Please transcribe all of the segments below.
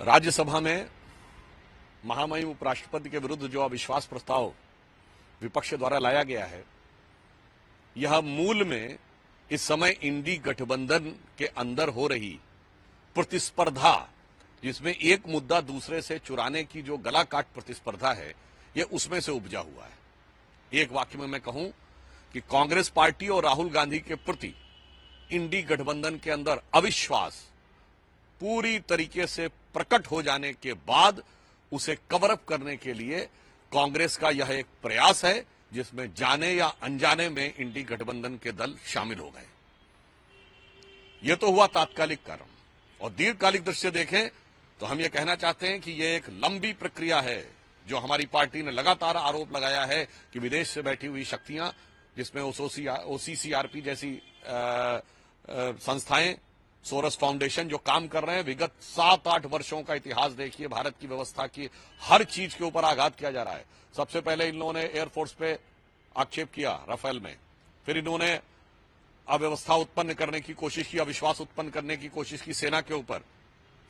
राज्यसभा में महामहिम उपराष्ट्रपति के विरुद्ध जो अविश्वास प्रस्ताव विपक्ष द्वारा लाया गया है, यह मूल में इस समय इंडी गठबंधन के अंदर हो रही प्रतिस्पर्धा, जिसमें एक मुद्दा दूसरे से चुराने की जो गला काट प्रतिस्पर्धा है, यह उसमें से उपजा हुआ है। एक वाक्य में मैं कहूं कि कांग्रेस पार्टी और राहुल गांधी के प्रति इंडी गठबंधन के अंदर अविश्वास पूरी तरीके से प्रकट हो जाने के बाद उसे कवर अप करने के लिए कांग्रेस का यह एक प्रयास है, जिसमें जाने या अनजाने में इंडी गठबंधन के दल शामिल हो गए। यह तो हुआ तात्कालिक कारण, और दीर्घकालिक दृश्य देखें तो हम यह कहना चाहते हैं कि यह एक लंबी प्रक्रिया है, जो हमारी पार्टी ने लगातार आरोप लगाया है कि विदेश से बैठी हुई शक्तियां, जिसमें ओसीसीआरपी जैसी संस्थाएं, सोरस फाउंडेशन जो काम कर रहे हैं, विगत 7-8 वर्षों का इतिहास देखिए, भारत की व्यवस्था की हर चीज के ऊपर आघात किया जा रहा है। सबसे पहले इन लोगों ने एयरफोर्स पे आक्षेप किया राफेल में, फिर इन्होंने अव्यवस्था उत्पन्न करने की कोशिश की, अविश्वास उत्पन्न करने की कोशिश की सेना के ऊपर,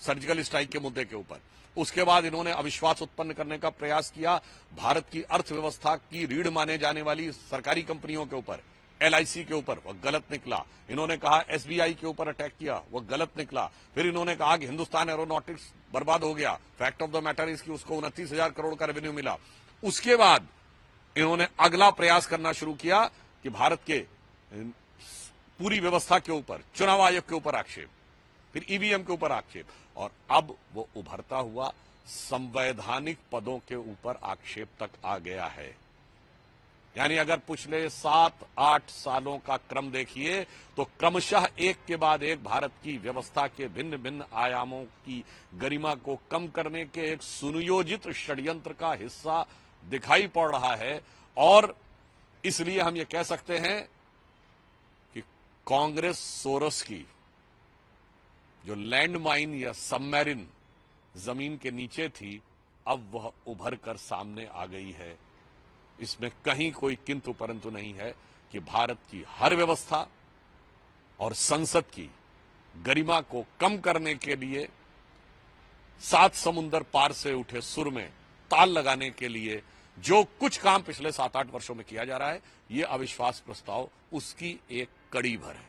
सर्जिकल स्ट्राइक के मुद्दे के ऊपर। उसके बाद इन्होंने अविश्वास उत्पन्न करने का प्रयास किया भारत की अर्थव्यवस्था की रीढ़ माने जाने वाली सरकारी कंपनियों के ऊपर, एलआईसी के ऊपर, वह गलत निकला। इन्होंने कहा एसबीआई के ऊपर अटैक किया, वह गलत निकला। फिर इन्होंने कहा कि हिंदुस्तान एरोनॉटिक्स बर्बाद हो गया। Fact of the matter is कि उसको 29,000 करोड़ का रेवेन्यू मिला। उसके बाद इन्होंने अगला प्रयास करना शुरू किया कि भारत के पूरी व्यवस्था के ऊपर, चुनाव आयोग के ऊपर आक्षेप, फिर ईवीएम के ऊपर आक्षेप, और अब वो उभरता हुआ संवैधानिक पदों के ऊपर आक्षेप तक आ गया है। यानी अगर पिछले 7-8 सालों का क्रम देखिए तो क्रमशः एक के बाद एक भारत की व्यवस्था के भिन्न भिन्न आयामों की गरिमा को कम करने के एक सुनियोजित षड्यंत्र का हिस्सा दिखाई पड़ रहा है। और इसलिए हम ये कह सकते हैं कि कांग्रेस सोरस की जो लैंडमाइन या सबमरीन जमीन के नीचे थी, अब वह उभर कर सामने आ गई है। इसमें कहीं कोई किंतु परंतु नहीं है कि भारत की हर व्यवस्था और संसद की गरिमा को कम करने के लिए, 7 समुंदर पार से उठे सुर में ताल लगाने के लिए जो कुछ काम पिछले 7-8 वर्षों में किया जा रहा है, ये अविश्वास प्रस्ताव उसकी एक कड़ी भर है।